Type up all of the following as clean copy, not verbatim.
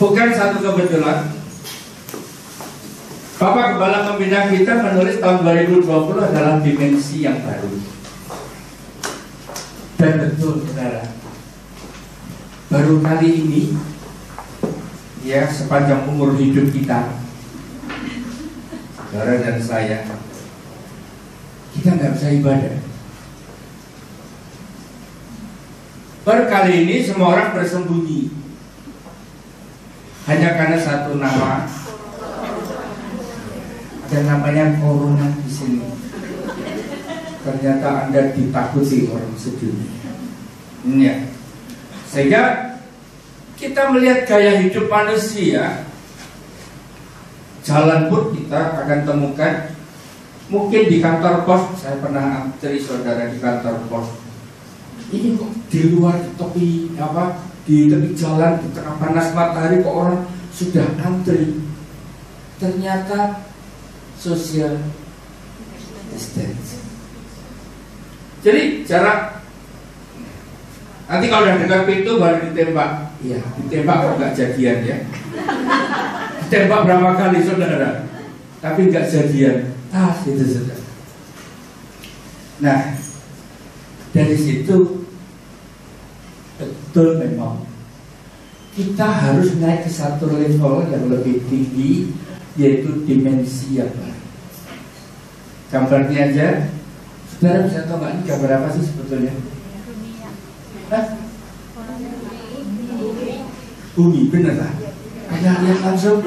Bukan satu kebetulan. Bapak Kepala Pembina kita menulis tahun 2020 adalah dimensi yang baru. Dan betul, saudara, baru kali ini, ya, sepanjang umur hidup kita, saudara dan saya, kita nggak bisa ibadah. Baru kali ini semua orang bersembunyi hanya karena satu nama. Ada namanya corona di sini. Ternyata Anda ditakuti orang sedunia. Ya. Sehingga kita melihat gaya hidup manusia, jalan pun kita akan temukan. Mungkin di kantor pos, saya pernah antri saudara di kantor pos. Ini kok di luar di tepi jalan di tengah panas matahari kok orang sudah antri. Ternyata social distance. Jadi jarak. Nanti kalau udah dekat pintu baru ditembak. Iya, ditembak kok nggak jadian ya. Ditembak berapa kali saudara, tapi nggak jadian. Itu saudara. Nah, dari situ betul memang kita harus naik ke satu level yang lebih tinggi, yaitu dimensi yang baru. Gambarnya aja, saudara bisa tahu nggak ini gambar apa sih sebetulnya? Bumi, bener lah. Pernah lihat langsung?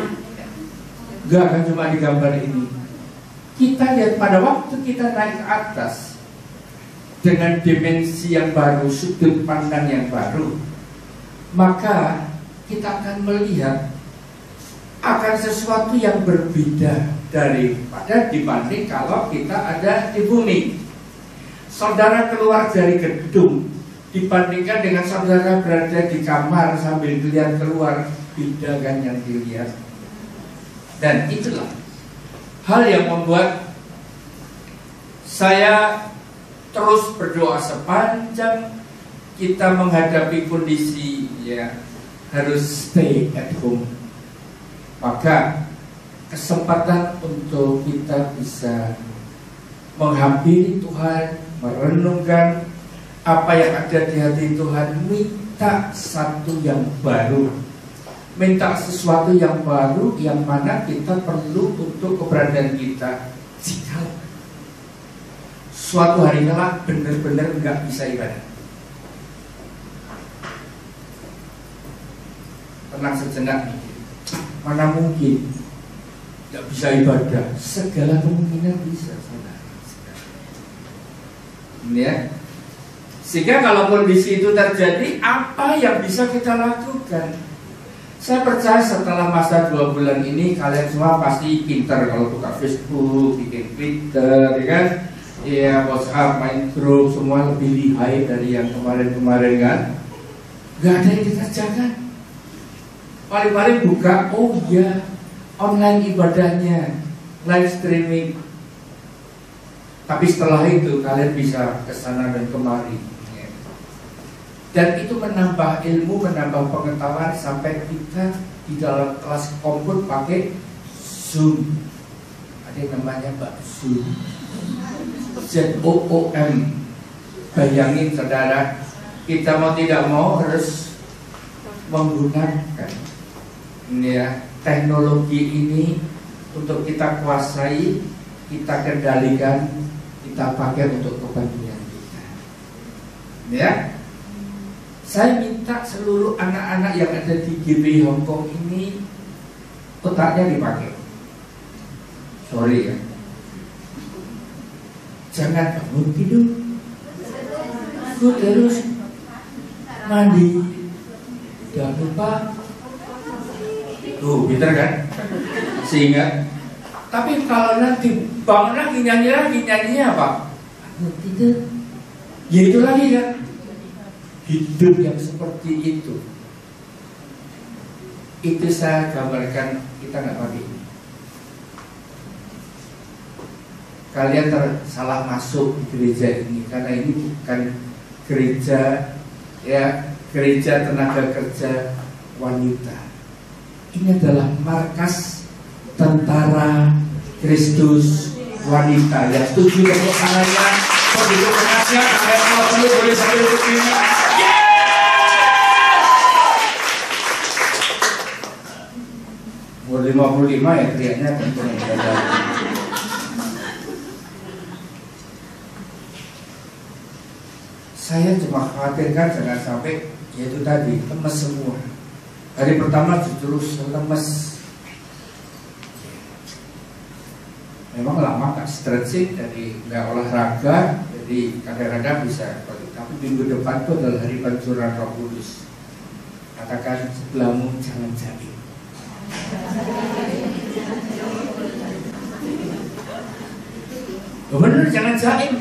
Enggak kan cuma di gambar ini. Kita lihat pada waktu kita naik ke atas dengan dimensi yang baru, sudut pandang yang baru, maka kita akan melihat akan sesuatu yang berbeda daripada dibanding kalau kita ada di bumi. Saudara keluar dari gedung dibandingkan dengan saudara berada di kamar sambil dilihat keluar, beda kan yang dilihat. Dan itulah hal yang membuat saya terus berdoa sepanjang kita menghadapi kondisi ya harus stay at home. Maka kesempatan untuk kita bisa menghampiri Tuhan, merenungkan apa yang ada di hati Tuhan, minta satu yang baru, minta sesuatu yang baru yang mana kita perlu untuk keberadaan kita. Jika suatu hari kelak benar-benar nggak bisa ibadah, tenang sejenak. Mana mungkin nggak bisa ibadah? Segala kemungkinan bisa, saudara. Ini ya. Sehingga kalau kondisi itu terjadi, apa yang bisa kita lakukan? Saya percaya setelah masa 2 bulan ini kalian semua pasti pintar kalau buka Facebook, bikin Twitter, ya kan? Ya, WhatsApp, main grup, semua lebih lihai dari yang kemarin-kemarin kan? Gak ada yang dikerjakan. Paling-paling buka, oh iya, online ibadahnya, live streaming. Tapi setelah itu kalian bisa kesana dan kemari. Dan itu menambah ilmu, menambah pengetahuan sampai kita di dalam kelas komputer pakai Zoom. Ada yang namanya Mbak Zoom, ZOOM. Bayangin saudara, kita mau tidak mau harus menggunakan ini ya, teknologi ini untuk kita kuasai, kita kendalikan, kita pakai untuk kepentingan kita. Ya. Saya minta seluruh anak-anak yang ada di GBI Hong Kong ini otaknya dipakai. Sorry ya. Jangan bangun tidur, terus mandi, jangan lupa. Tuh, pintar kan? Sehingga, tapi kalau nanti bangun lagi nyanyinya apa? Bangun tidur. Ya itu lagi kan? Hidup yang seperti itu saya gambarkan kita nggak pakai ini. Kalian salah masuk di gereja ini karena ini bukan gereja ya, gereja tenaga kerja wanita. ini adalah markas tentara Kristus wanita. Yang setuju tepuk tangannya. Begitu penasihat, kalau perlu boleh sambil begini. Umur 55 ya teriaknya kenceng. Saya cuma khawatirkan jangan sampai yaitu tadi lemes semua. Hari pertama justru lemes. Memang lama nggak stretching, jadi nggak olahraga, jadi kadang-kadang bisa. Tapi minggu depan itu adalah hari pancuran Roh Kudus. Katakan sebelahmu jangan jadi. Benar, jangan jaim.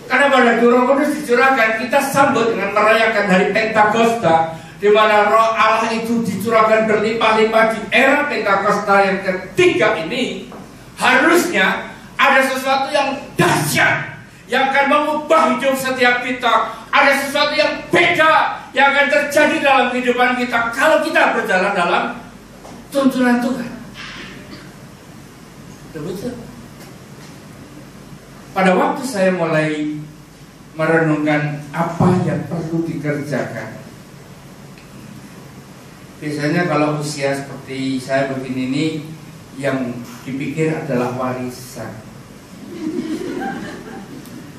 Karena pada Roh Kudus dicurahkan, kita sambut dengan merayakan hari Pentakosta, di mana Roh Allah itu dicurahkan berlimpah-limpah di era Pentakosta yang ketiga ini. Harusnya ada sesuatu yang dahsyat yang akan mengubah hidup setiap kita. Ada sesuatu yang beda yang akan terjadi dalam kehidupan kita kalau kita berjalan dalam tuntunan Tuhan. Betul. Pada waktu saya mulai merenungkan apa yang perlu dikerjakan, biasanya kalau usia seperti saya begini ini, yang dipikir adalah warisan.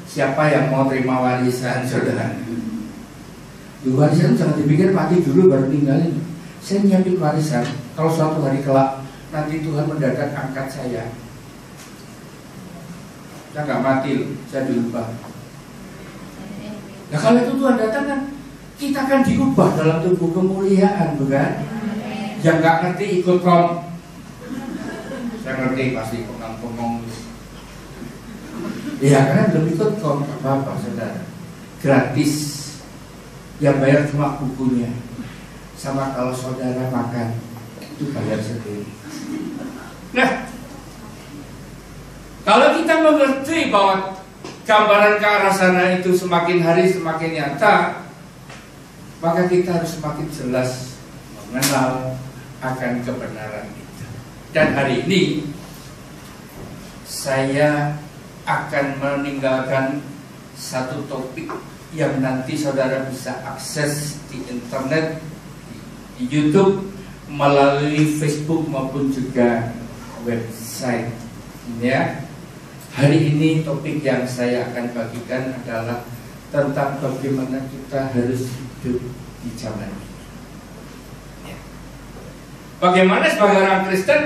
Siapa yang mau terima warisan, saudara? Warisan jangan dipikir mati dulu baru tinggalin. Saya nyiapin warisan. Kalau suatu hari kelak nanti Tuhan mendadak angkat saya nggak mati loh, saya diubah. Nah kalau itu Tuhan datang kan, kita akan diubah dalam tubuh kemuliaan, bukan? Yang nggak ngerti ikut kom. Saya ngerti pasti pengong. Ya karena belum ikut kom, apa-apa saudara. Gratis. Yang bayar cuma bukunya. Sama kalau saudara makan, itu bayar sendiri. Nah, kalau kita mengerti bahwa gambaran ke arah sana itu semakin hari semakin nyata, maka kita harus semakin jelas mengenal akan kebenaran itu. Dan hari ini saya akan meninggalkan satu topik yang nanti saudara bisa akses di internet, di YouTube, melalui Facebook maupun juga website. Ya, hari ini topik yang saya akan bagikan adalah tentang bagaimana kita harus hidup di zaman ini. Ya. Bagaimana sebagai orang Kristen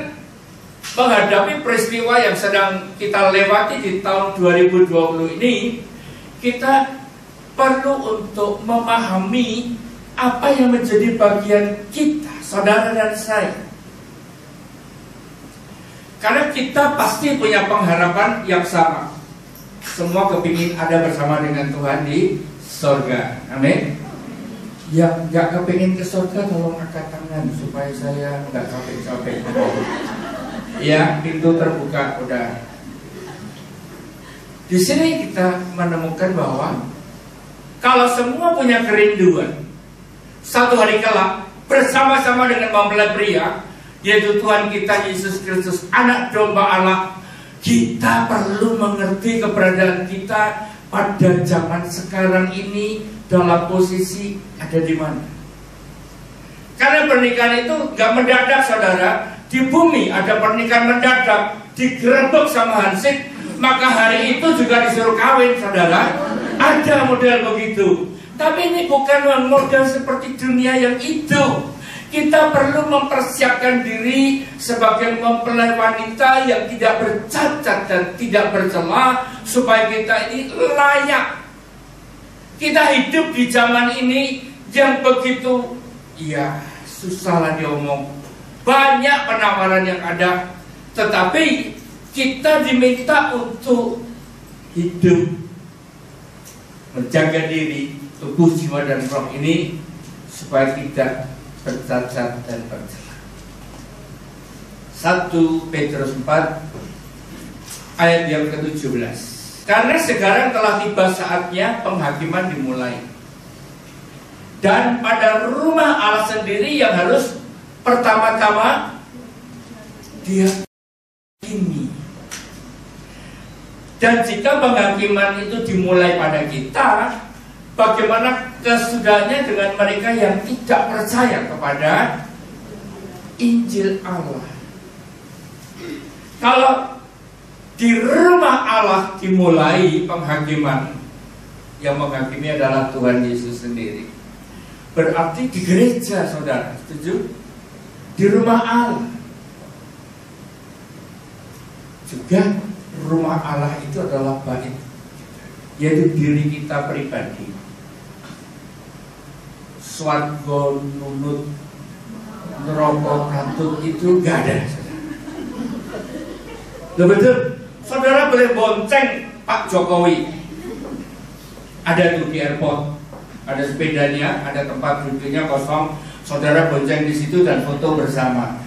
menghadapi peristiwa yang sedang kita lewati di tahun 2020 ini, kita perlu untuk memahami apa yang menjadi bagian kita, saudara dan saya. Karena kita pasti punya pengharapan yang sama. Semua kepingin ada bersama dengan Tuhan di sorga. Amin. Yang nggak kepingin ke sorga, tolong angkat tangan supaya saya nggak capek-capek. Ya, pintu terbuka udah. Di sini kita menemukan bahwa kalau semua punya kerinduan, satu hari kelak bersama-sama dengan mempelai pria, yaitu Tuhan kita Yesus Kristus, Anak Domba Allah, kita perlu mengerti keberadaan kita pada zaman sekarang ini dalam posisi ada di mana. Karena pernikahan itu gak mendadak, saudara. Di bumi ada pernikahan mendadak, digerebek sama hansip, maka hari itu juga disuruh kawin, saudara. Ada model begitu. Tapi ini bukan model seperti dunia yang itu. Kita perlu mempersiapkan diri sebagai mempelai wanita yang tidak bercacat dan tidak bercela, supaya kita ini layak. Kita hidup di zaman ini yang begitu, ya susahlah diomong. Banyak penawaran yang ada, tetapi kita diminta untuk hidup, menjaga diri, tubuh, jiwa, dan roh ini supaya tidak bercacat dan bercela. 1 Petrus 4 ayat yang ke-17. Karena sekarang telah tiba saatnya penghakiman dimulai, dan pada rumah Allah sendiri yang harus Pertama-tama dia ini. Dan jika penghakiman itu dimulai pada kita, bagaimana kesudahannya dengan mereka yang tidak percaya kepada Injil Allah? Kalau di rumah Allah dimulai penghakiman, yang menghakimi adalah Tuhan Yesus sendiri, berarti di gereja, saudara, setuju? Di rumah Allah juga. Rumah Allah itu adalah bait, yaitu diri kita pribadi. Swarga nunut neraka katut itu gak ada. Loh betul, saudara boleh bonceng Pak Jokowi. Ada tuh di airport, ada sepedanya, ada tempat duduknya kosong. Saudara bonceng di situ dan foto bersama.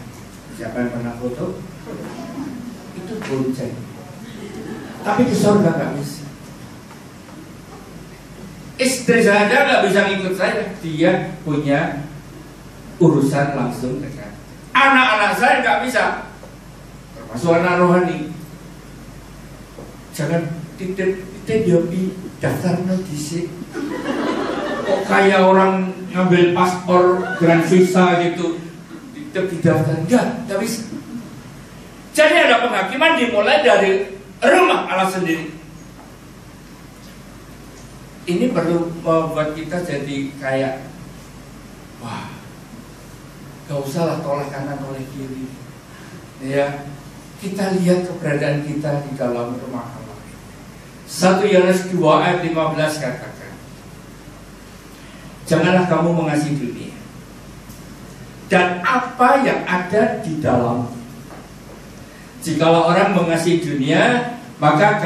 Siapa yang pernah foto? Itu bonceng. Tapi ke surga nggak bisa. Istri saya nggak bisa ngikut saya, dia punya urusan langsung dengan anak-anak saya, nggak bisa, termasuk anak rohani. Jangan titip dia daftar notice. Kok kayak orang ngambil paspor grand visa gitu, titip daftar, nggak bisa. Jadi ada penghakiman dimulai dari rumah Allah sendiri. Ini perlu membuat kita jadi kayak, wah, gak usahlah tolak kanan tolak kiri. Ya, kita lihat keberadaan kita di dalam rumah Allah. 1 Yohanes 2 ayat 15 katakan, janganlah kamu mengasihi dunia dan apa yang ada di dalam. Jikalau orang mengasihi dunia, maka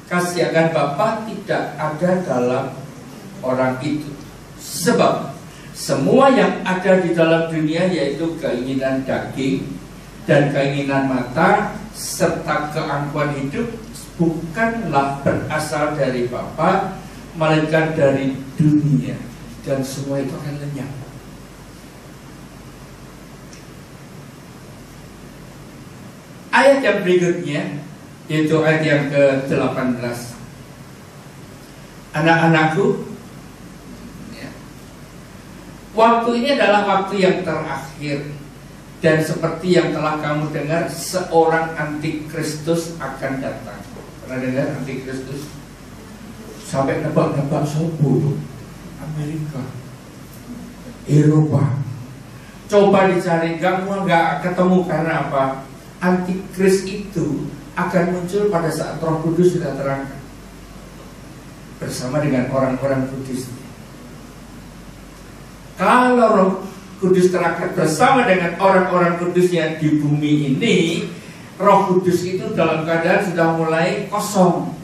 kasih akan Bapa tidak ada dalam orang itu. Sebab semua yang ada di dalam dunia, yaitu keinginan daging dan keinginan mata serta keangkuhan hidup, bukanlah berasal dari Bapa, melainkan dari dunia, dan semua itu akan lenyap. Ayat yang berikutnya, yaitu ayat yang ke-18. Anak-anakku, ya, waktu ini adalah waktu yang terakhir. Dan seperti yang telah kamu dengar, seorang antikristus akan datang. Pernah dengar antikristus? Sampai nebak-nebak sopo, Amerika, Eropa. Coba dicari, nggak ketemu. Karena apa? Antikris itu akan muncul pada saat Roh Kudus sudah terangkat bersama dengan orang-orang kudus. Kalau Roh Kudus terangkat bersama dengan orang-orang kudus yang di bumi ini, Roh Kudus itu dalam keadaan sudah mulai kosong.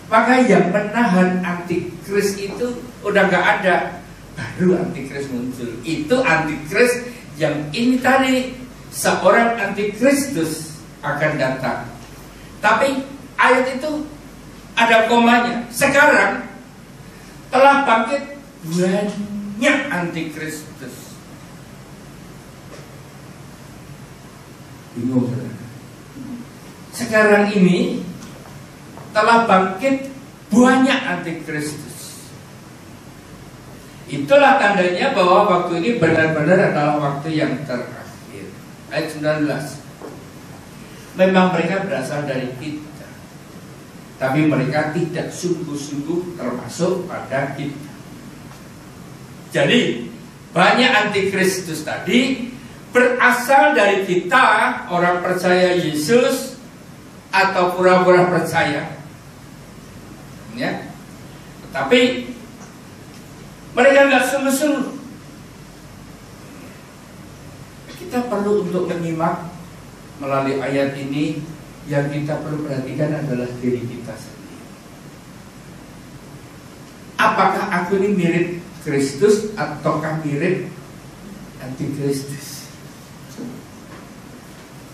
Maka yang menahan antikris itu udah gak ada, baru antikris muncul. Itu antikris yang ini tadi, seorang antikristus akan datang. Tapi ayat itu ada komanya. Sekarang telah bangkit banyak antikristus. Bingung, saudara? Sekarang ini telah bangkit banyak antikristus. Itulah tandanya bahwa waktu ini benar-benar adalah waktu yang terakhir. Ayat 19. Memang mereka berasal dari kita, tapi mereka tidak sungguh-sungguh termasuk pada kita. Jadi banyak antikristus tadi berasal dari kita, orang percaya Yesus atau pura-pura percaya, ya. Tapi mereka nggak sungguh-sungguh. Kita perlu untuk menyimak melalui ayat ini. Yang kita perlu perhatikan adalah diri kita sendiri. Apakah aku ini mirip Kristus ataukah mirip antikristus?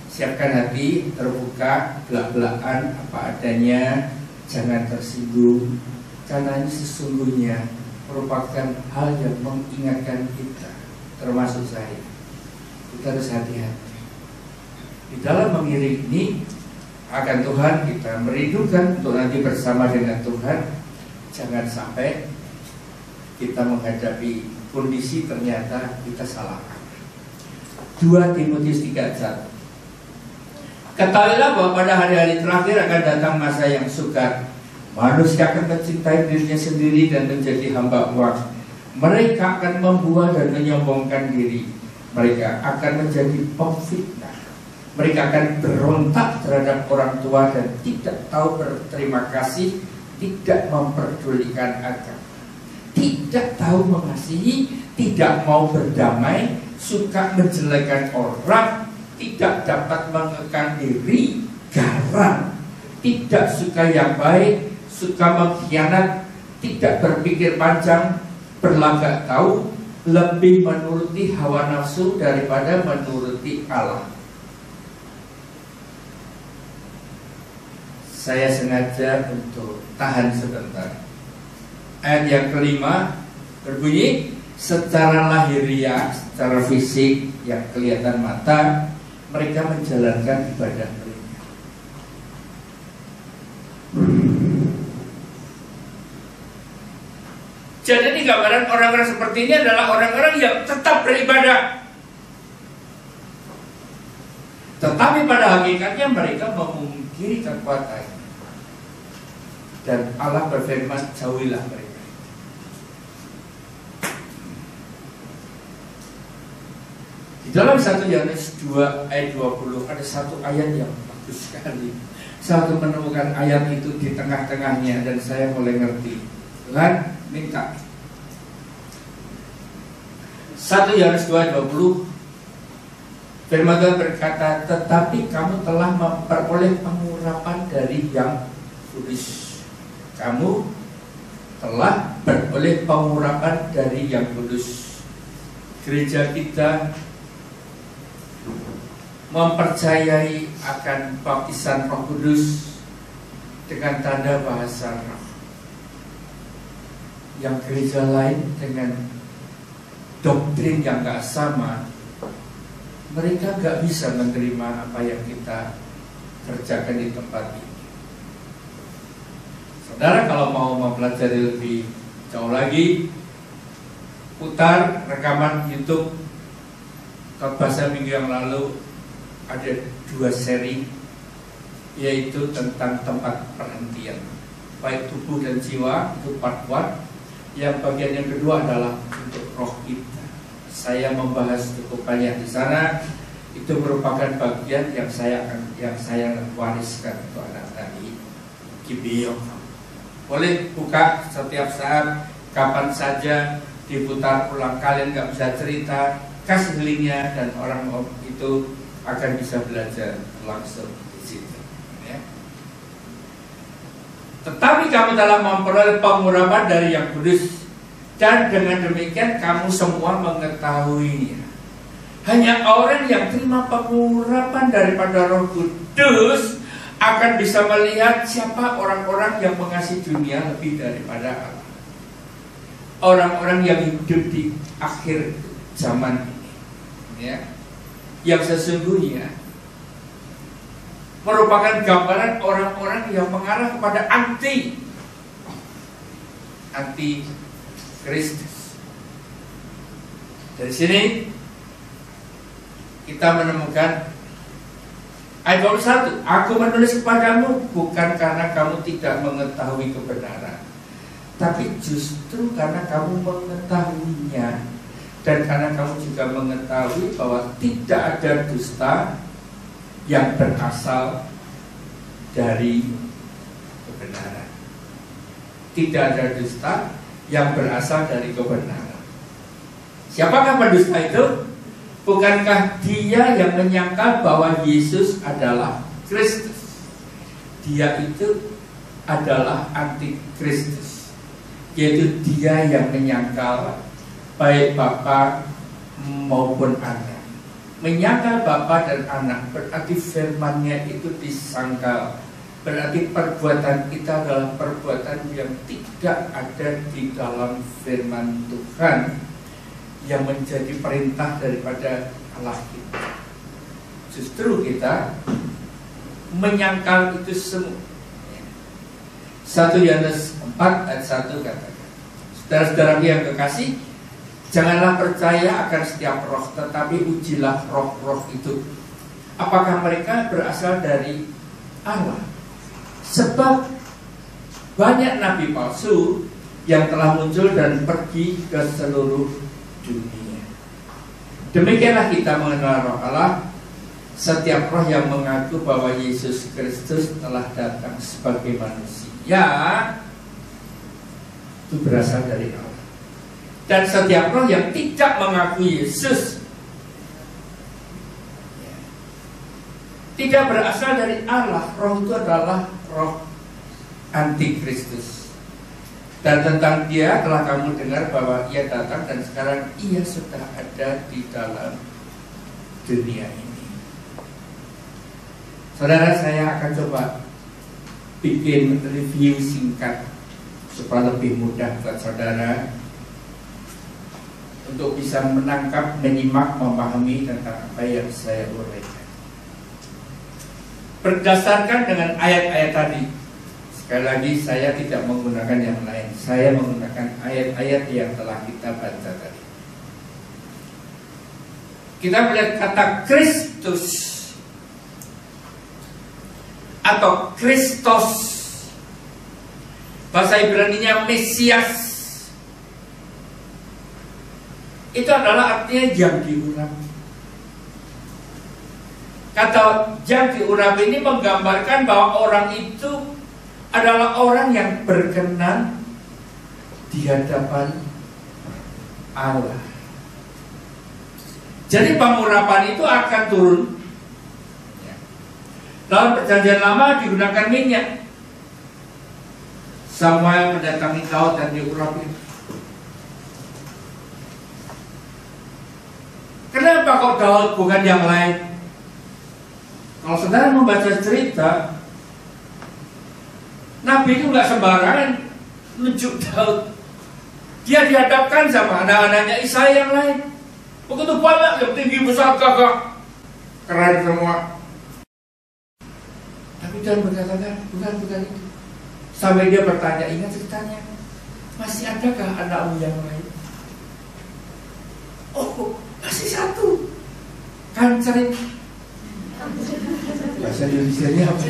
Siapkan hati, terbuka, belak-belakan apa adanya, jangan tersinggung, karena ini sesungguhnya merupakan hal yang mengingatkan kita termasuk saya. Kita harus hati-hati. Di dalam mengiring ini akan Tuhan kita merindukan untuk nanti bersama dengan Tuhan. Jangan sampai kita menghadapi kondisi ternyata kita salah. 2 Timotius 3:1. Ketahuilah bahwa pada hari-hari terakhir akan datang masa yang sukar. Manusia akan mencintai dirinya sendiri dan menjadi hamba uang. Mereka akan membual dan menyombongkan diri. Mereka akan menjadi pemfitnah. Mereka akan berontak terhadap orang tua dan tidak tahu berterima kasih, tidak memperdulikan agama, tidak tahu mengasihi, tidak mau berdamai, suka menjelekkan orang, tidak dapat mengekang diri, garang, tidak suka yang baik, suka mengkhianat, tidak berpikir panjang, berlagak tahu, lebih menuruti hawa nafsu daripada menuruti Allah. Saya sengaja untuk tahan sebentar. Ayat yang kelima berbunyi, secara lahiriah, secara fisik yang kelihatan mata, mereka menjalankan ibadah mereka. Jadi ini gambaran orang-orang seperti ini adalah orang-orang yang tetap beribadah, tetapi pada hakikatnya mereka memungkiri kekuatannya. Dan Allah berfirman, jauhilah mereka. Di dalam 1 Yohanes 2 ayat 20 ada satu ayat yang bagus sekali. Saya menemukan ayat itu di tengah-tengahnya dan saya mulai ngerti. Tuhan minta 1 Yohanes 2 ayat 20, firman Tuhan berkata, tetapi kamu telah memperoleh pengurapan dari yang kudus. Kamu telah beroleh pengurapan dari yang kudus. Gereja kita mempercayai akan baptisan Roh Kudus dengan tanda bahasa roh. Yang gereja lain dengan doktrin yang gak sama, mereka gak bisa menerima apa yang kita kerjakan di tempat ini. Saudara kalau mau mempelajari lebih jauh lagi, putar rekaman YouTube Khotbah minggu yang lalu. Ada 2 seri, yaitu tentang tempat perhentian, baik tubuh dan jiwa, itu part 1. Yang bagian yang kedua adalah untuk roh kita. Saya membahas cukup banyak di sana. Itu merupakan bagian yang saya wariskan untuk anak-anak di Gibeon. Boleh buka setiap saat, kapan saja, diputar ulang. Kalian nggak bisa cerita, kasih linknya dan orang itu akan bisa belajar langsung di situ. Ya. Tetapi kamu telah memperoleh pengurapan dari yang kudus, dan dengan demikian kamu semua mengetahuinya. Hanya orang yang terima pengurapan daripada Roh Kudus akan bisa melihat siapa orang-orang yang mengasihi dunia lebih daripada Allah. Orang-orang yang hidup di akhir zaman ini, ya, yang sesungguhnya merupakan gambaran orang-orang yang mengarah kepada anti Kristus. Dari sini kita menemukan ayat 21, aku menulis kepadamu bukan karena kamu tidak mengetahui kebenaran, tapi justru karena kamu mengetahuinya, dan karena kamu juga mengetahui bahwa tidak ada dusta yang berasal dari kebenaran. Tidak ada dusta yang berasal dari kebenaran. Siapakah pendusta itu? Bukankah dia yang menyangkal bahwa Yesus adalah Kristus? Dia itu adalah anti-Kristus, yaitu dia yang menyangkal baik Bapa maupun Anak. Menyangkal Bapa dan Anak berarti firman-Nya itu disangkal. Berarti perbuatan kita adalah perbuatan yang tidak ada di dalam firman Tuhan, yang menjadi perintah daripada Allah kita. Justru kita menyangkal itu semua. 1 Yohanes 4 ayat 1 katakan, saudara-saudara yang kekasih, janganlah percaya akan setiap roh, tetapi ujilah roh-roh itu, apakah mereka berasal dari Allah. Sebab banyak nabi palsu yang telah muncul dan pergi ke seluruh dunia. Demikianlah kita mengenal roh Allah. Setiap roh yang mengaku bahwa Yesus Kristus telah datang sebagai manusia itu berasal dari Allah. Dan setiap roh yang tidak mengaku Yesus tidak berasal dari Allah. Roh itu adalah roh antikristus. Dan tentang dia telah kamu dengar bahwa ia datang dan sekarang ia sudah ada di dalam dunia ini. Saudara, saya akan coba bikin review singkat supaya lebih mudah buat saudara untuk bisa menangkap, menyimak, memahami tentang apa yang saya uraikan. Berdasarkan dengan ayat-ayat tadi, sekali lagi saya tidak menggunakan yang lain. Saya menggunakan ayat-ayat yang telah kita baca tadi. Kita melihat kata Kristus atau Kristos, bahasa Ibrani-nya Mesias, itu adalah artinya yang diurapi. Kata yang diurapi ini menggambarkan bahwa orang itu adalah orang yang berkenan di hadapan Allah. Jadi pengurapan itu akan turun. Dalam perjanjian lama digunakan minyak. Samuel mendatangi Daud dan diurapi. Kenapa kok Daud bukan yang lain? Kalau saudara membaca cerita, Nabi itu nggak sembarangan nunjuk Daud. Dia dihadapkan sama anak-anaknya Isai yang lain. Begitu banyak yang tinggi besar gagah, keren semua. Tapi Daud berkata, bukan itu. Sampai dia bertanya, ingat ceritanya, masih adakah anakmu yang lain? Oh, masih satu. Kan sering. Bahasa Indonesia-nya apa?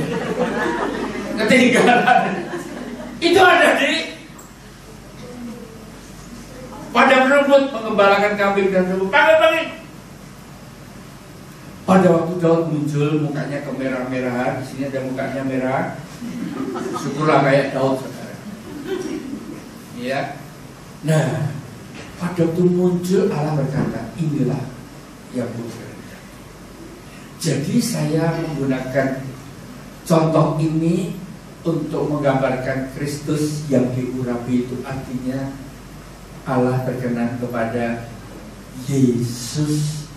Ketinggalan. Itu ada di padang rumput mengembalakan kambing dan lembu. Panggil. Pada waktu Daud muncul, mukanya kemerah-merahan. Di sini ada mukanya merah. Syukurlah kayak Daud sekarang. Ya. Nah, pada waktu muncul Allah berkata, inilah yang bukan. Jadi saya menggunakan contoh ini untuk menggambarkan Kristus yang diurapi, itu artinya Allah berkenan kepada Yesus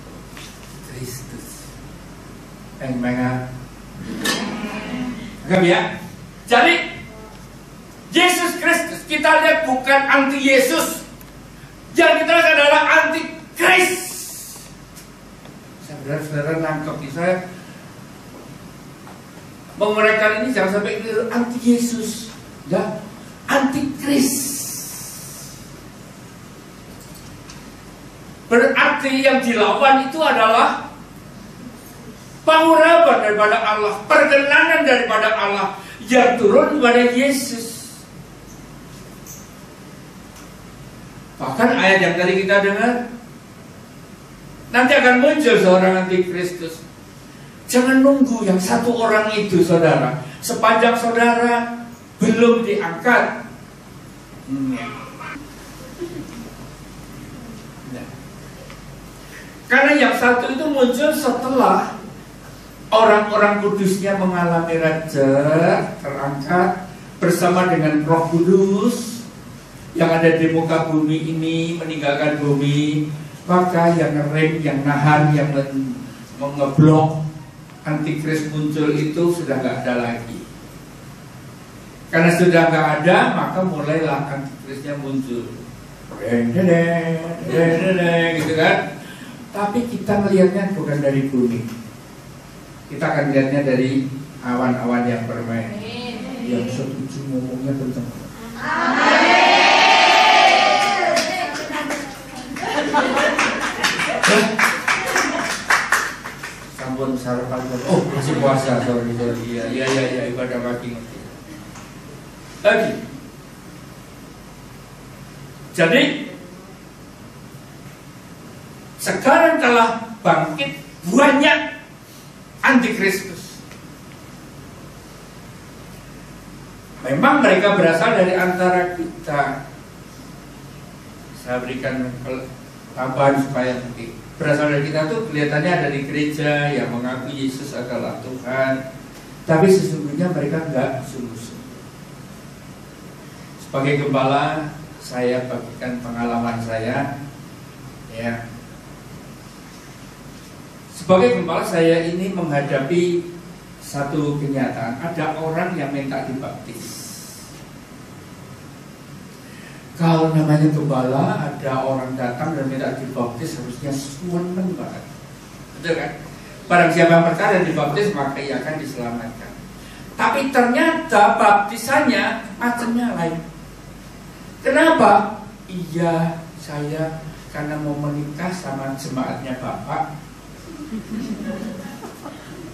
Kristus. Enggak ya? Jadi Yesus Kristus kita lihat bukan anti Yesus, yang kita lihat adalah anti Kristus. Saudara-saudara nangkep nih, saya menguraikan ini jangan sampai itu anti Yesus, ya, anti Kristus. Berarti yang dilawan itu adalah pengurapan daripada Allah, perkenanan daripada Allah yang turun kepada Yesus. Bahkan ayat yang tadi kita dengar, nanti akan muncul seorang antikristus. Jangan nunggu yang satu orang itu, saudara. Sepanjang saudara belum diangkat, karena yang satu itu muncul setelah orang-orang kudusnya mengalami raja, terangkat bersama dengan Roh Kudus yang ada di muka bumi ini, meninggalkan bumi. Maka yang ngerem, yang nahan, yang mengeblok antikris muncul itu sudah nggak ada lagi. Karena sudah nggak ada, maka mulailah antikrisnya muncul. gitu kan. Tapi kita melihatnya bukan dari bumi. Kita akan lihatnya dari awan-awan yang bermain. Yang setuju ngomongnya kencang. Sampun sarapan. Oh, masih puasa. Sorry. Iya, ibadah pagi. Lagi. Jadi sekarang telah bangkit banyak antikristus. Memang mereka berasal dari antara kita. Saya berikan tambahan supaya nanti berasal dari kita tuh kelihatannya ada di gereja yang mengaku Yesus adalah Tuhan, tapi sesungguhnya mereka enggak sungguh-sungguh. Sebagai gembala, saya bagikan pengalaman saya, ya. Sebagai gembala saya ini menghadapi satu kenyataan, ada orang yang minta dibaptis. Kalau namanya gembala, ada orang datang dan minta dibaptis, harusnya seneng banget, betul kan? Barang siapa yang percaya dan dibaptis, maka ia akan diselamatkan. Tapi ternyata baptisannya macamnya lain. Kenapa? Iya, saya karena mau menikah sama jemaatnya Bapak,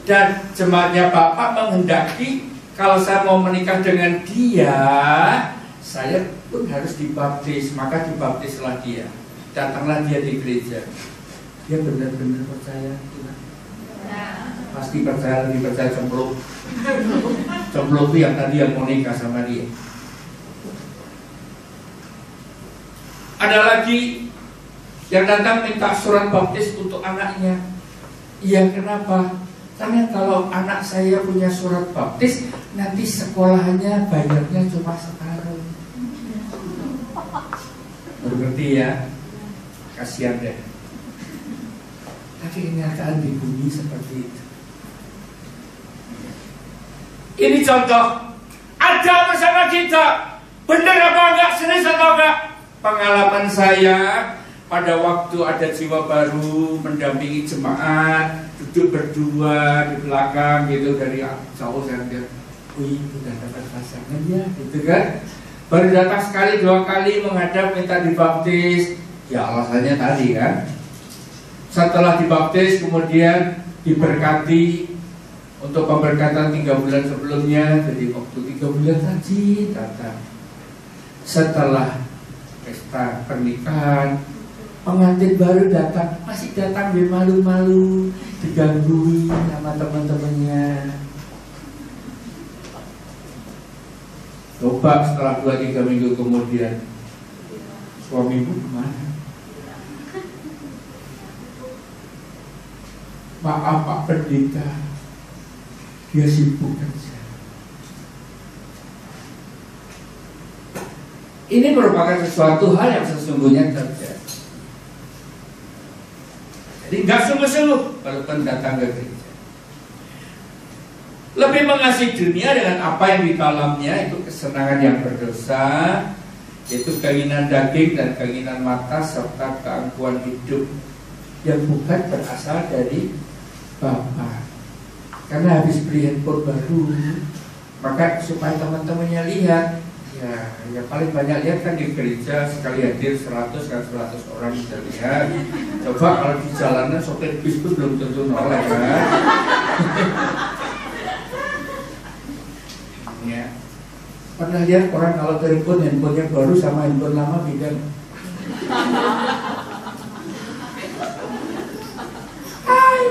dan jemaatnya Bapak menghendaki kalau saya mau menikah dengan dia, saya pun harus dibaptis. Maka dibaptislah dia. Datanglah dia di gereja. Dia benar-benar percaya Tuhan. Pasti percaya, lebih percaya cempluk. Cempluk itu yang tadi yang mau nikah sama dia. Ada lagi yang datang minta surat baptis untuk anaknya. Iya, kenapa? Karena kalau anak saya punya surat baptis, nanti sekolahnya bayarnya cuma separuh. Berarti ya, kasihan deh. Tapi kenyataan di bumi seperti itu. Ini contoh, ada bersama kita. Benar apa enggak, serius atau enggak? Pengalaman saya pada waktu ada jiwa baru mendampingi jemaat, duduk berdua di belakang gitu dari jauh, saya bilang, wih, udah dapat pasangan ya, gitu kan? Baru datang sekali dua kali menghadap minta dibaptis, ya alasannya tadi kan. Setelah dibaptis kemudian diberkati untuk pemberkatan 3 bulan sebelumnya, jadi waktu 3 bulan lagi datang. Setelah pesta pernikahan, pengantin baru datang, masih datang malu-malu, digangguin sama teman-temannya. Coba setelah 2-3 minggu kemudian, suamimu kemana? Maaf Pak Pendeta, dia sibuk kerja. Ini merupakan sesuatu hal yang sesungguhnya terjadi. Jadi nggak sungguh-sungguh walaupun datang ke gereja. Lebih mengasihi dunia dengan apa yang di dalamnya, itu kesenangan yang berdosa, yaitu keinginan daging dan keinginan mata serta keangkuhan hidup yang bukan berasal dari Bapa. Karena habis beli handphone baru, maka supaya teman-temannya lihat, ya paling banyak lihat kan di gereja, sekali hadir 100 orang bisa lihat. Coba kalau di jalanan sopir bis itu belum tentu noleh kan. Ya. Pernah lihat orang kalau telepon handphonenya baru sama handphone lama beda? Hai.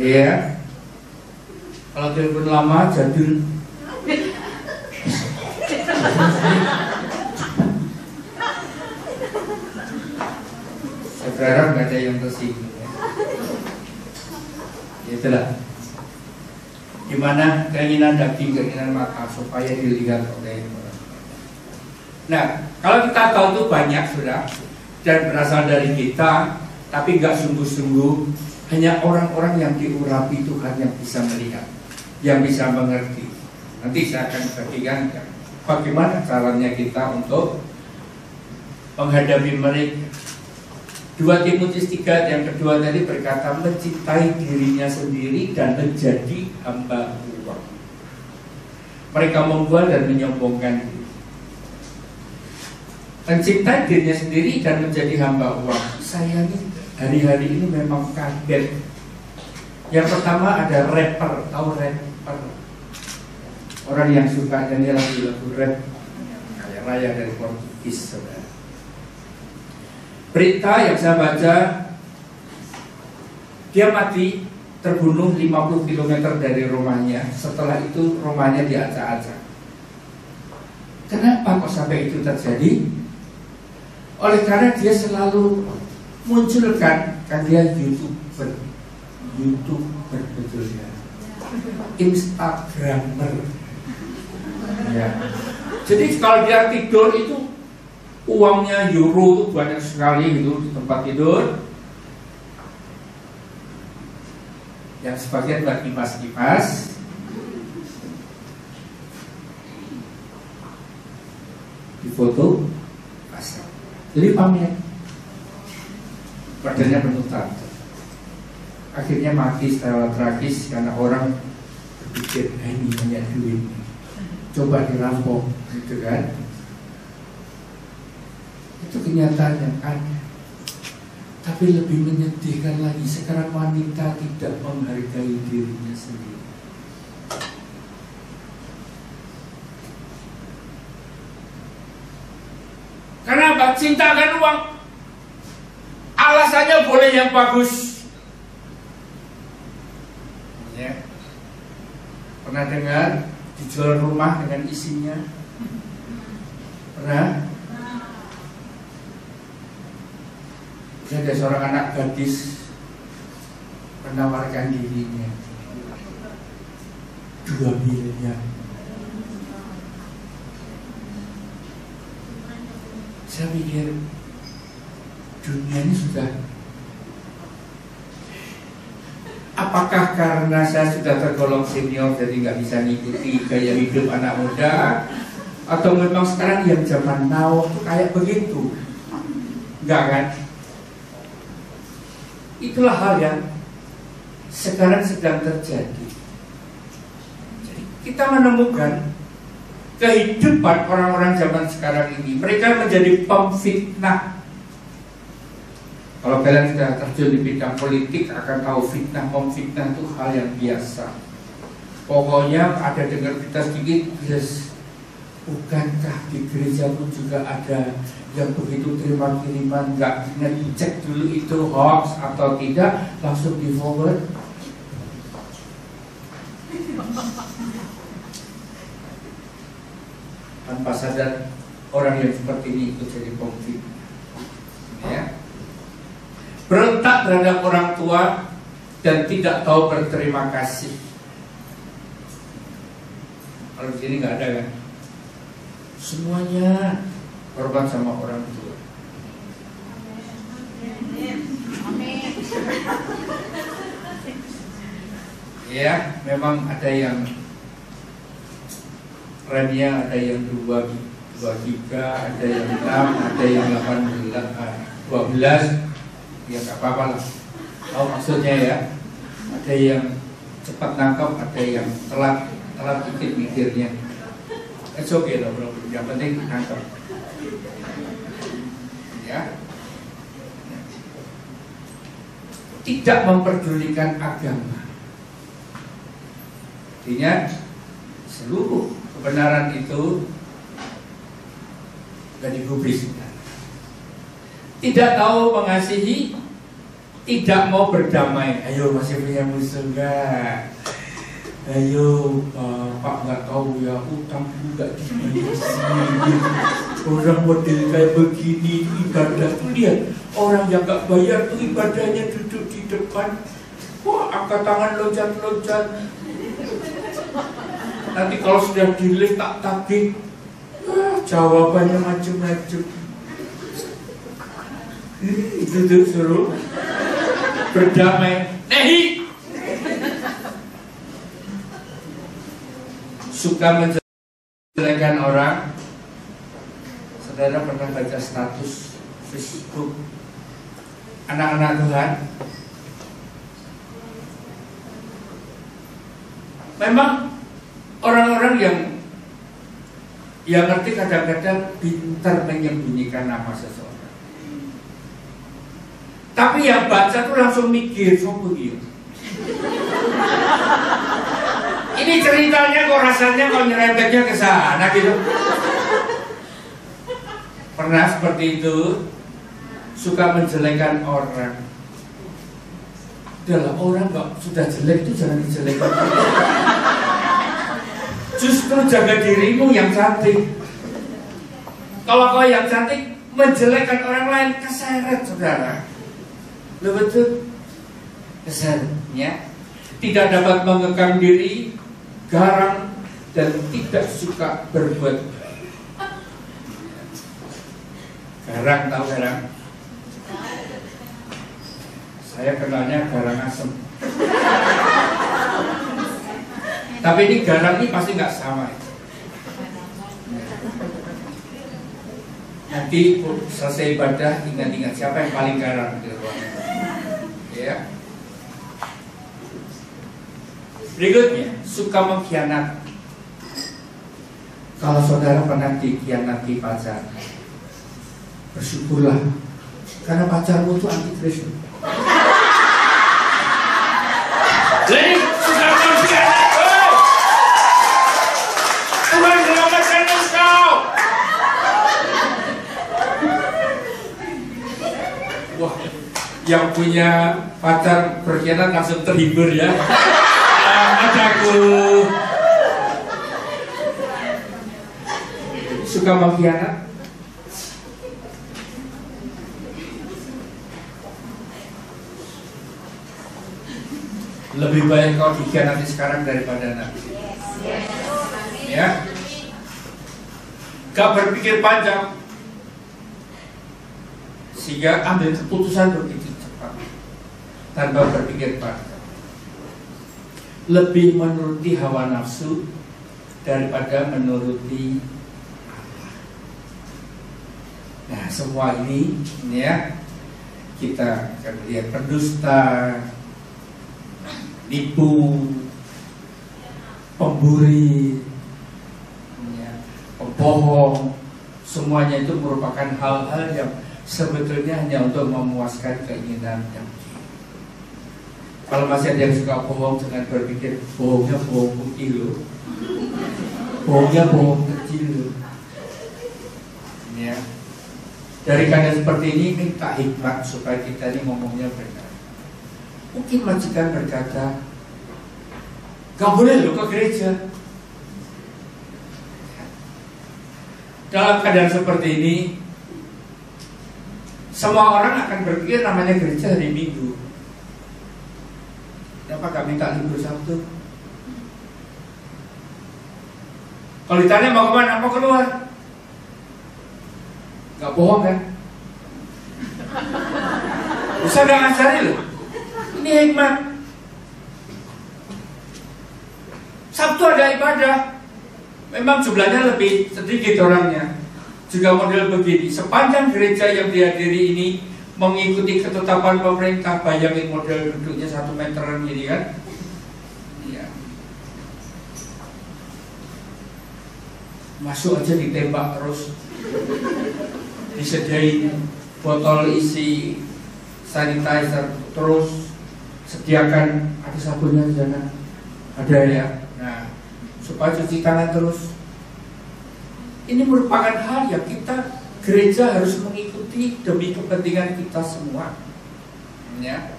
Iya. Kalau telepon lama jadul. Saya berharap nggak ada yang tersinggung. Itulah gimana keinginan daging, keinginan mata supaya dilihat oleh orang. Nah, kalau kita tahu itu banyak sudah dan berasal dari kita, tapi nggak sungguh-sungguh, hanya orang-orang yang diurapi Tuhan yang bisa melihat, yang bisa mengerti. Nanti saya akan bagikan bagaimana caranya kita untuk menghadapi mereka. 2 Timotius 3 yang kedua tadi berkata mencintai dirinya sendiri dan menjadi hamba uang. Mereka membual dan menyombongkan diri. Mencintai dirinya sendiri dan menjadi hamba uang. Saya nih hari-hari ini memang kaget. Yang pertama ada rapper, tahu rapper? Orang yang suka nyanyi lagu-lagu rap kaya raya dari Portugis, saudara. Berita yang saya baca, dia mati terbunuh 50 km dari rumahnya. Setelah itu rumahnya diacak-acak. Kenapa kok sampai itu terjadi? Oleh karena dia selalu munculkan, kan dia YouTuber betul ya, Instagramer ya. Jadi kalau dia tidur itu uangnya euro itu banyak sekali gitu di tempat tidur. Yang sebagian buat kipas-kipas. Difoto, pasang. Jadi pamer. Badannya penuh tato. Akhirnya mati secara tragis karena orang berpikir ini banyak duit, coba dirampok, gitu kan? Itu kenyataan yang ada. Tapi lebih menyedihkan lagi, sekarang wanita tidak menghargai dirinya sendiri. Karena apa? Cintakan uang. Alasannya boleh yang bagus. Ya. Pernah dengar dijual rumah dengan isinya? Pernah? Ada seorang anak gadis menawarkan dirinya 2 miliar. Saya pikir dunia ini sudah, apakah karena saya sudah tergolong senior jadi nggak bisa ngikuti gaya hidup anak muda, atau memang sekarang yang zaman now tuh kayak begitu? Enggak kan? Itulah hal yang sekarang sedang terjadi. Jadi kita menemukan kehidupan orang-orang zaman sekarang ini, mereka menjadi pemfitnah. Kalau kalian sudah terjun di bidang politik akan tahu fitnah, memfitnah itu hal yang biasa. Pokoknya ada dengar berita sedikit, yes, bukankah di gereja pun juga ada yang begitu terima kiriman nggak ngecek dulu itu hoax atau tidak, langsung di forward. Tanpa sadar orang yang seperti ini itu jadi konflik, ya. Berontak terhadap orang tua dan tidak tahu berterima kasih. Kalau di sini nggak ada kan? Semuanya korban sama orang tua. Ya, memang ada yang remnya, ada yang 2 giga, ada yang 6, ada yang 12. Ya nggak apa-apa lah. Tahu maksudnya ya. Ada yang cepat nangkap, ada yang telat dikit mikirnya. It's okay lah bro, yang penting nangkap. Ya. Tidak memperdulikan agama. Artinya seluruh kebenaran itu gak digubriskan. Tidak tahu mengasihi, tidak mau berdamai. Ayo masih punya musuh enggak? Ayo Pak nggak tahu ya, utang juga dibayar. Orang model kayak begini ibadah tuh, lihat orang yang nggak bayar tuh ibadahnya duduk di depan. Wah, angkat tangan loncat-loncat. Nanti kalau sudah di lift tak tagih, jawabannya macam-macam. Duduk suruh berdamai, nehi. Suka Menjelekan orang. Saudara pernah baca status Facebook anak-anak Tuhan? Memang orang-orang yang ngerti kadang-kadang pintar menyembunyikan nama seseorang. Tapi yang baca tuh langsung mikir, sopo dia. Ini ceritanya kok rasanya kalau nyerempetnya ke sana gitu. Pernah seperti itu, suka menjelekan orang. Udahlah, orang kok sudah jelek itu jangan dijelekan. Justru jaga dirimu yang cantik. Kalau kau yang cantik menjelekkan orang lain, keseret saudara. Lo betul? Keseretnya tidak dapat mengekang diri, garang dan tidak suka berbuat. Garang, tahu garang? Saya kenalnya garang asem. Tapi ini garang ini pasti nggak sama. Nanti selesai ibadah ingat-ingat siapa yang paling garang di ruangan. Ya. Berikutnya, suka mengkhianati. Kalau saudara pernah dikhianati pacar, bersyukurlah, karena pacarmu itu anti Kristus. Jadi suka mengkhianati, Tuhan selamatkan engkau. Wah, yang punya pacar berkhianat langsung terhibur ya. Aku suka mengkhianat. Lebih baik kau dikhianati sekarang daripada nanti. Ya, gak berpikir panjang sehingga ambil keputusan begitu cepat tanpa berpikir panjang. Lebih menuruti hawa nafsu daripada menuruti Allah. Nah, semua ini ya kita akan lihat pendusta, nipu, pemburi, ya, pembohong, semuanya itu merupakan hal-hal yang sebetulnya hanya untuk memuaskan keinginan dan kalau masih ada yang suka bohong, jangan berpikir bohongnya bohong putih loh, bohongnya bohong kecil loh. Ya. Dari keadaan seperti ini minta hikmat supaya kita ini ngomongnya benar. Mungkin majikan berkata, gak boleh loh ke gereja. Dalam keadaan seperti ini, semua orang akan berpikir namanya gereja hari Minggu. Kenapa gak minta libur Sabtu? Kalau ditanya mau kemana, mau keluar, gak bohong kan? Bisa gak ngajari loh. Ini hikmat. Sabtu ada ibadah. Memang jumlahnya lebih sedikit orangnya. Juga model begini, sepanjang gereja yang dihadiri ini mengikuti ketetapan pemerintah, bayangin model duduknya 1 meteran gini kan? Iya. Masuk aja ditembak terus. Disediain botol isi sanitizer, terus sediakan ada sabunnya di sana. Ada ya. Nah, supaya cuci tangan terus. Ini merupakan hal yang kita gereja harus mengikuti demi kepentingan kita semua. Ya,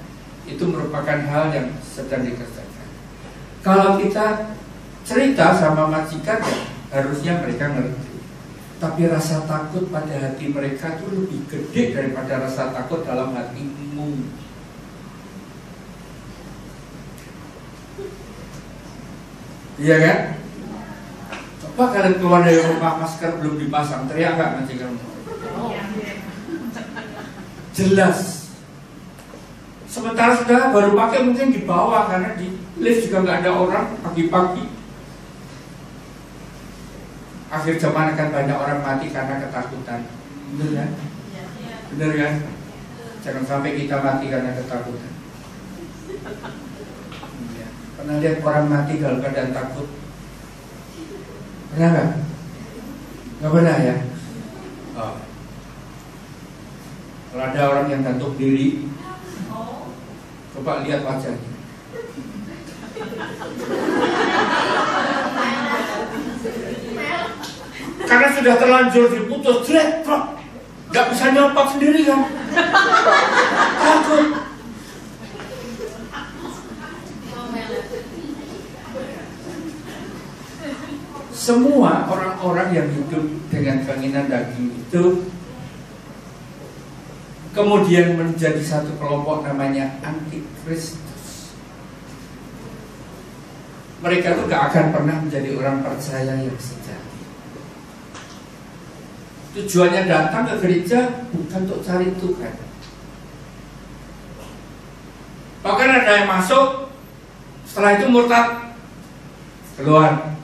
itu merupakan hal yang sedang dikerjakan. Kalau kita cerita sama majikan, ya, harusnya mereka ngerti. Tapi rasa takut pada hati mereka itu lebih gede daripada rasa takut dalam hatimu. Iya kan? Coba kalian keluar dari rumah masker belum dipasang, teriak gak majikan? Jelas. Sementara sudah baru pakai mungkin di bawah karena di lift juga nggak ada orang pagi-pagi. akhir zaman akan banyak orang mati karena ketakutan. Benar kan? Benar kan? Jangan sampai kita mati karena ketakutan. Ya. Pernah lihat orang mati dalam keadaan takut? Pernah nggak? Nggak pernah ya? Oh. Kalau ada orang yang gantung diri, coba lihat wajahnya. Karena sudah terlanjur diputus, nggak bisa nyopot sendiri kan? Takut. Semua orang-orang yang hidup dengan keinginan daging itu kemudian menjadi satu kelompok namanya antikristus. Mereka tuh gak akan pernah menjadi orang percaya yang sejati. Tujuannya datang ke gereja bukan untuk cari Tuhan. Bahkan ada yang masuk, setelah itu murtad, keluar.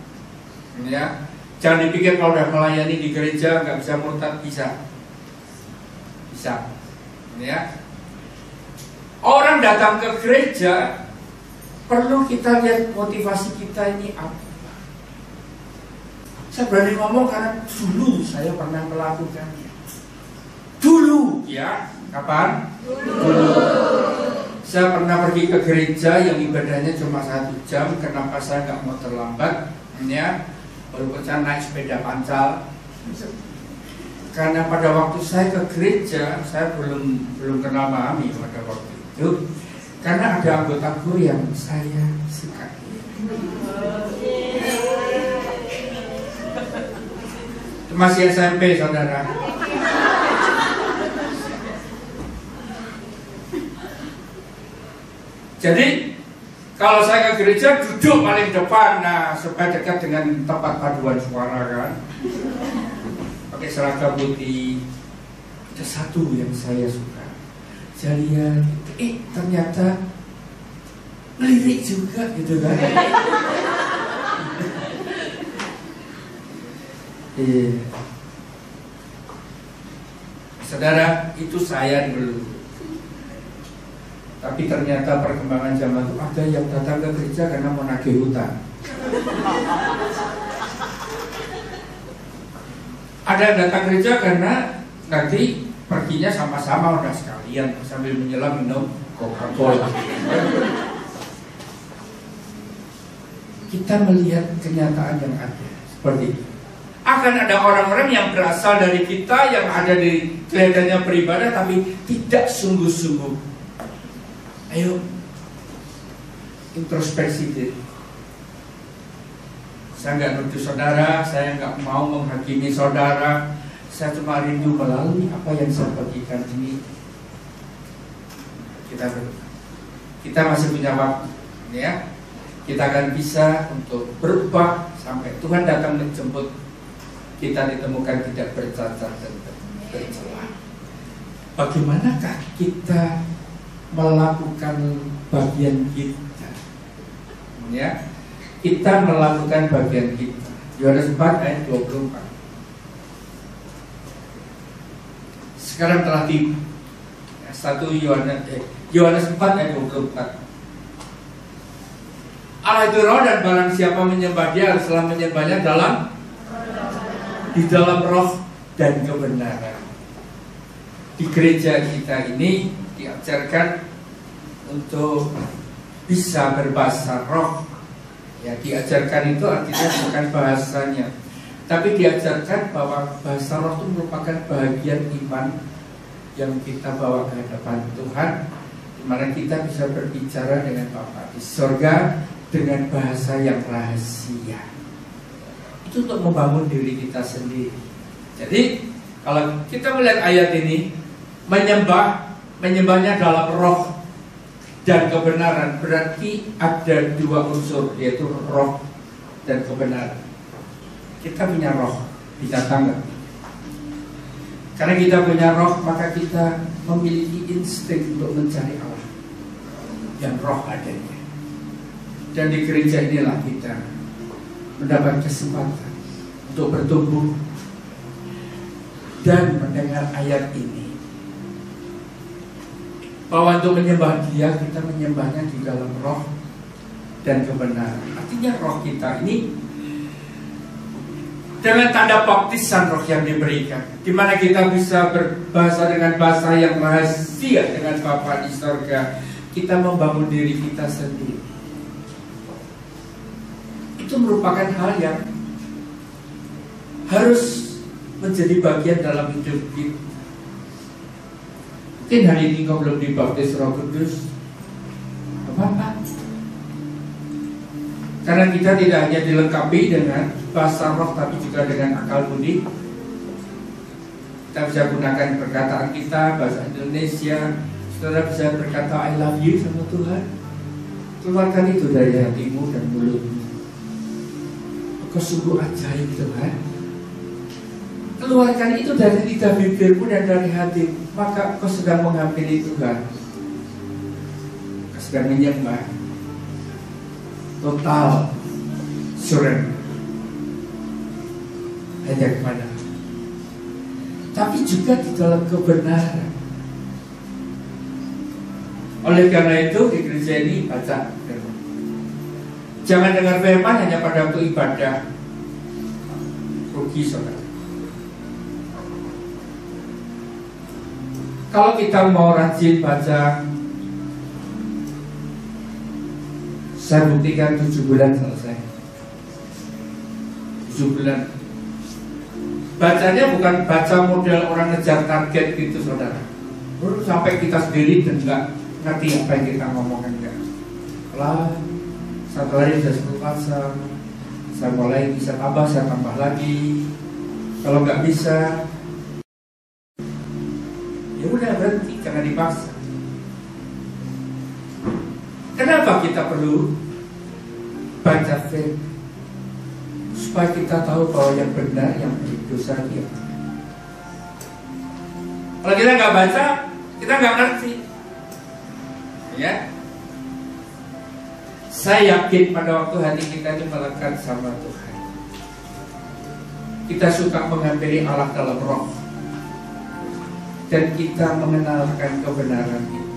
Ya, jangan dipikir kalau udah melayani di gereja nggak bisa murtad, bisa. Ya. Orang datang ke gereja perlu kita lihat motivasi kita ini apa. Saya berani ngomong karena dulu saya pernah melakukannya. Dulu, ya, kapan? Dulu. Saya pernah pergi ke gereja yang ibadahnya cuma 1 jam. Kenapa saya nggak mau terlambat? Ya, walaupun saya naik sepeda pancal. Karena pada waktu saya ke gereja, saya belum kenal Mami pada waktu itu. Karena ada anggota kur yang saya suka. Itu masih SMP, saudara. Jadi kalau saya ke gereja duduk paling depan, nah supaya dekat dengan tempat paduan suara kan. Pakai seragam putih. Ada satu yang saya suka. Saya lihat, ternyata ngelirik juga gitu kan. Saudara, itu saya dulu. Tapi ternyata perkembangan zaman itu ada yang datang ke gereja karena mau nagih hutang. Ada yang datang gereja karena nanti perginya sama-sama udah sekalian sambil menyelam minum Coca-Cola. Kita melihat kenyataan yang ada seperti itu. Akan ada orang-orang yang berasal dari kita yang ada di kelihatannya beribadah tapi tidak sungguh-sungguh. Ayo introspeksi diri. Saya nggak nuduh saudara, saya nggak mau menghakimi saudara. Saya cuma rindu melalui apa yang saya bagikan ini. Kita masih punya waktu, ya. Kita akan bisa untuk berubah sampai Tuhan datang menjemput. Kita ditemukan tidak bercacat dan tercela. Bagaimanakah kita melakukan bagian kita? Ya, kita melakukan bagian kita. Yohanes 4 ayat 24. Sekarang telah tiba. 1 Yohanes 4 ayat 24. Allah itu roh dan barang siapa menyembah Dia haruslah menyembahnya di dalam roh dan kebenaran. Di gereja kita ini diajarkan untuk bisa berbahasa roh. Ya, diajarkan itu artinya bukan bahasanya, tapi diajarkan bahwa bahasa roh itu merupakan bagian iman yang kita bawa ke hadapan Tuhan, di mana kita bisa berbicara dengan Bapa di surga dengan bahasa yang rahasia. Itu untuk membangun diri kita sendiri. Jadi kalau kita melihat ayat ini, menyembahnya dalam roh dan kebenaran, berarti ada 2 unsur, yaitu roh dan kebenaran. Kita punya roh, binatang nggak? Karena kita punya roh, maka kita memiliki insting untuk mencari Allah yang roh adanya. Dan di gereja inilah kita mendapat kesempatan untuk bertumbuh dan mendengar ayat ini, bahwa untuk menyembah Dia, kita menyembahnya di dalam roh dan kebenaran. Artinya roh kita ini dengan tanda baptisan roh yang diberikan, di mana kita bisa berbahasa dengan bahasa yang rahasia dengan Bapa di surga. Kita membangun diri kita sendiri. Itu merupakan hal yang harus menjadi bagian dalam hidup kita. Mungkin hari ini kau belum dibaptis Roh Kudus, apa-apa. Karena kita tidak hanya dilengkapi dengan bahasa roh, tapi juga dengan akal budi. Kita bisa gunakan perkataan kita, bahasa Indonesia. Saudara bisa berkata I love you sama Tuhan. Keluarkan itu dari hatimu dan mulutmu. Kau sungguh ajaib Tuhan. Keluarkan itu dari lidah bibirmu dan dari hatimu. Maka kau sedang menghampiri Tuhan. Kau sedang menyembah. Total surrender hanya kepada. Tapi juga di dalam kebenaran. Oleh karena itu di gereja ini baca firman. Jangan dengar firman hanya pada waktu ibadah. Rugi saudara. Kalau kita mau rajin baca, saya buktikan 7 bulan selesai. 7 bulan. Bacanya bukan baca model orang ngejar target gitu saudara. Sampai kita sendiri dan nggak ngerti apa yang kita ngomongin enggak. Lah, satu hari bisa 10 pasal. Saya mulai bisa tambah, saya tambah lagi. Kalau nggak bisa, ya udah berhenti, jangan dipaksa. Kenapa kita perlu baca firman? Supaya kita tahu bahwa yang benar, yang berdosa dia. Kalau kita nggak baca, kita nggak ngerti. Ya, saya yakin pada waktu hati kita ini melekat sama Tuhan, kita suka menghampiri Allah dalam roh, dan kita mengenalkan kebenaran itu.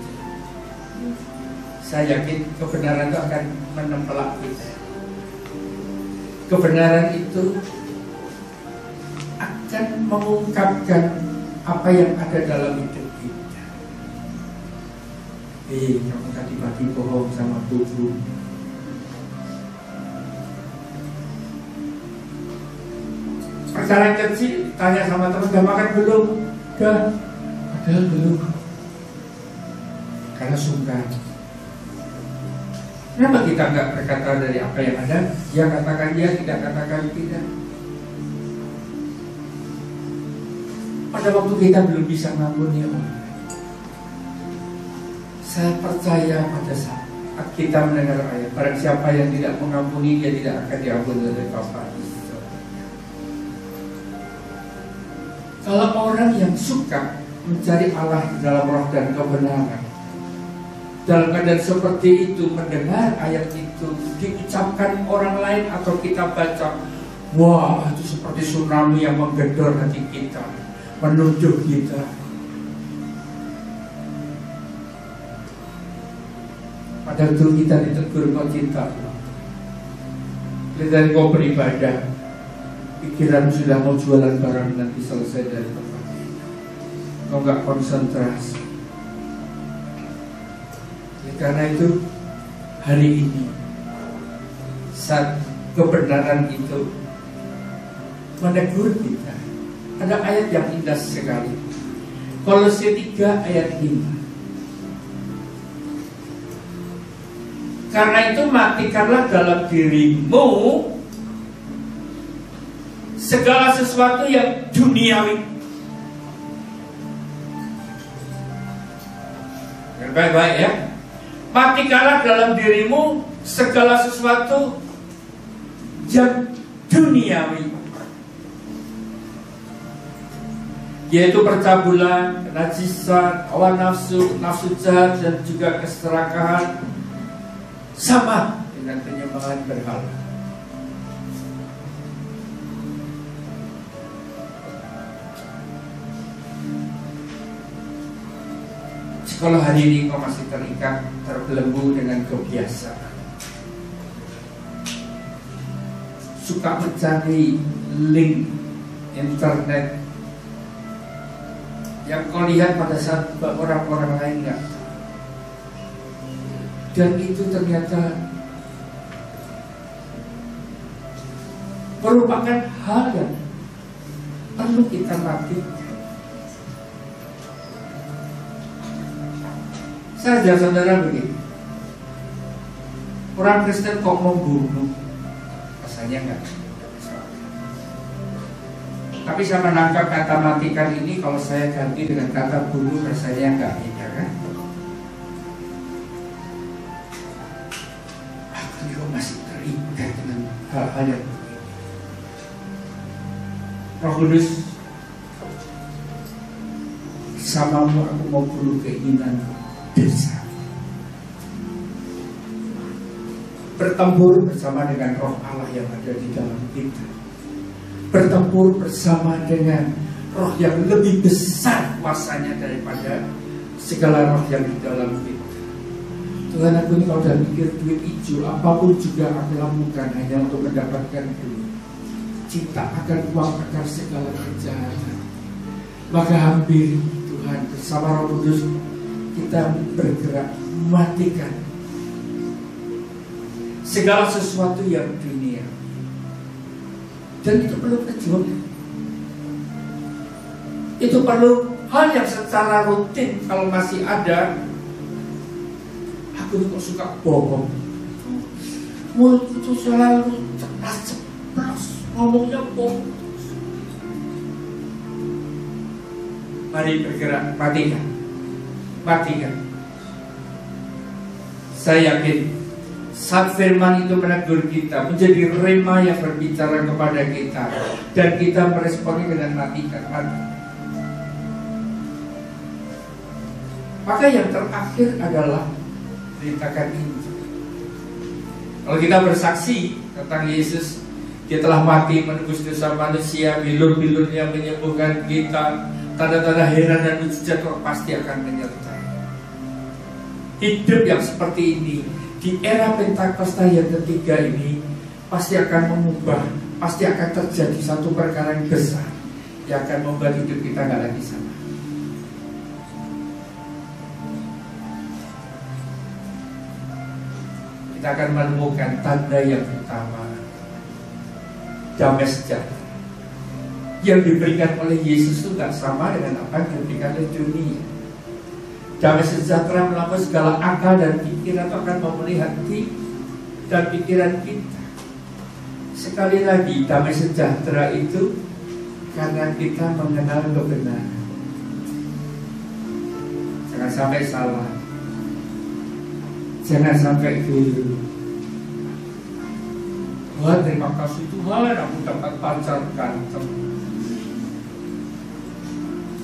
Saya yakin kebenaran itu akan menempelak kita. Kebenaran itu akan mengungkapkan apa yang ada dalam hidup kita. Kamu tadi pagi bohong sama tubuh. Perkara kecil, tanya sama teman, udah makan belum? Udah, padahal belum. Karena sungkan. Kenapa kita nggak berkata dari apa yang ada? Dia katakan dia, tidak katakan tidak. Pada waktu kita belum bisa mengampuni orang, saya percaya pada saat kita mendengar ayat, barang siapa yang tidak mengampuni, dia tidak akan diampuni oleh Bapa. Kalau orang yang suka mencari Allah dalam roh dan kebenaran, dalam keadaan seperti itu, mendengar ayat itu diucapkan orang lain atau kita baca, wah itu seperti tsunami yang menggedor hati kita, menuduh kita. Padahal itu kita ditegur, kau cinta, dan kau beribadah, pikiran sudah mau jualan barang nanti selesai dari tempat ini. Kau nggak konsentrasi. Karena itu hari ini saat kebenaran itu menegur kita, ada ayat yang indah sekali, Kolose 3 ayat 5. Karena itu matikanlah dalam dirimu segala sesuatu yang duniawi. Baik-baik ya. Matikanlah dalam dirimu segala sesuatu yang duniawi, yaitu percabulan, kenajisan, hawa nafsu, nafsu jahat, dan juga keserakahan, sama dengan penyembahan berhala. Kalau hari ini kau masih terikat, terbelenggu dengan kebiasaan, suka mencari link internet yang kau lihat pada saat orang-orang lain nggak tahu, dan itu ternyata merupakan hal yang perlu kita matikan. Saya ajar saudara begini, orang Kristen kok membunuh, rasanya enggak. Tapi saya menangkap kata matikan ini, kalau saya ganti dengan kata bunuh, rasanya enggak beda kan? Aku juga masih terikat dengan hal-hal yang begini. Roh Kudus, bersamamu aku mau bunuh keinginanku. Bertempur bersama dengan roh Allah yang ada di dalam kita, bertempur bersama dengan roh yang lebih besar kuasanya daripada segala roh yang di dalam kita. Tuhan, aku ini kalau udah mikir duit hijau, apapun juga aku lakukan hanya untuk mendapatkan duit. Cinta akan uang akan segala kejahatan. Maka hampir Tuhan bersama Roh Kudus kita bergerak matikan segala sesuatu yang dunia, dan itu perlu perjuangan. Itu perlu hal yang secara rutin. Kalau masih ada, aku kok suka bohong, mulut itu selalu ceplas, ngomongnya bohong. Mari bergerak, matikan. Saya yakin saat firman itu menegur kita, menjadi rema yang berbicara kepada kita, dan kita meresponnya dengan matikan. Maka yang terakhir adalah beritakan Injil. Kalau kita bersaksi tentang Yesus, Dia telah mati menebus dosa manusia, bilur-bilur yang menyembuhkan kita, tanda-tanda heran dan mujizat pasti akan menyertai. Hidup yang seperti ini di era Pentakosta yang ketiga ini pasti akan mengubah, pasti akan terjadi satu perkara yang besar yang akan membuat hidup kita nggak lagi sama. Kita akan menemukan tanda yang pertama, damai sejahtera yang diberikan oleh Yesus itu nggak sama dengan apa yang diberikan oleh dunia. Damai sejahtera melampaui segala akal dan pikiran, akan memenuhi hati dan pikiran kita. Sekali lagi, damai sejahtera itu karena kita mengenal kebenaran. Jangan sampai salah, jangan sampai keliru. Tuhan, terima kasih Tuhan, aku dapat pacar ganteng,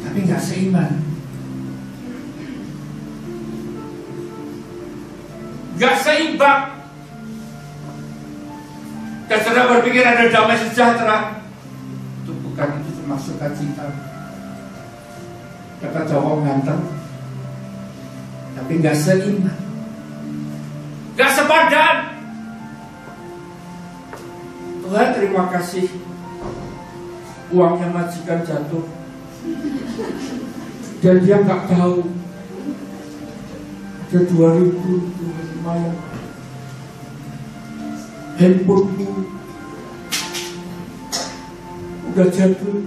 tapi nggak seiman, nggak seimbang. Dan sudah berpikir ada damai sejahtera, itu bukan, itu termasuk cinta. Dapat cowok ganteng, tapi nggak seimbang, nggak sepadan. Tuhan, terima kasih, uangnya majikan jatuh dan dia nggak tahu ada 2.000, lumayan. Handphonemu udah jatuh,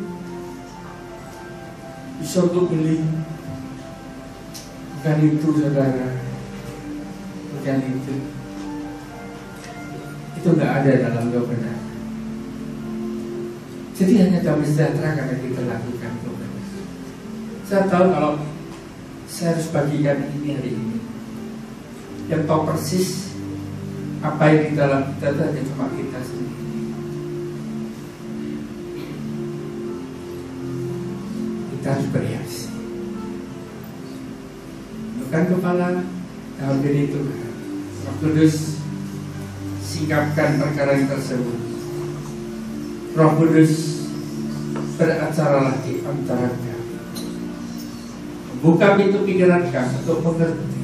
bisa untuk beli. Bukan itu saudara, bukan itu. Itu nggak ada dalam kebenaran. Jadi hanya damai sejahtera karena kita lakukan kebenaran. Saya tahu kalau saya harus bagikan ini hari ini, yang tahu persis apa yang di dalam kita itu hanya cuma kita sendiri. Kita harus bereaksi. Bukan kepala, dalam diri Tuhan. Roh Kudus, singkapkan perkara yang tersebut. Roh Kudus, beracaralah di antara kami, Buka pintu pikiran kami untuk mengerti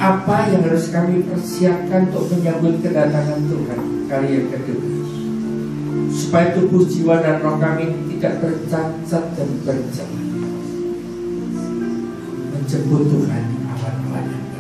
apa yang harus kami persiapkan untuk menyambut kedatangan Tuhan kali yang kedua, supaya tubuh, jiwa, dan roh kami tidak bercacat dan bercelah menjemput Tuhan awan-awan.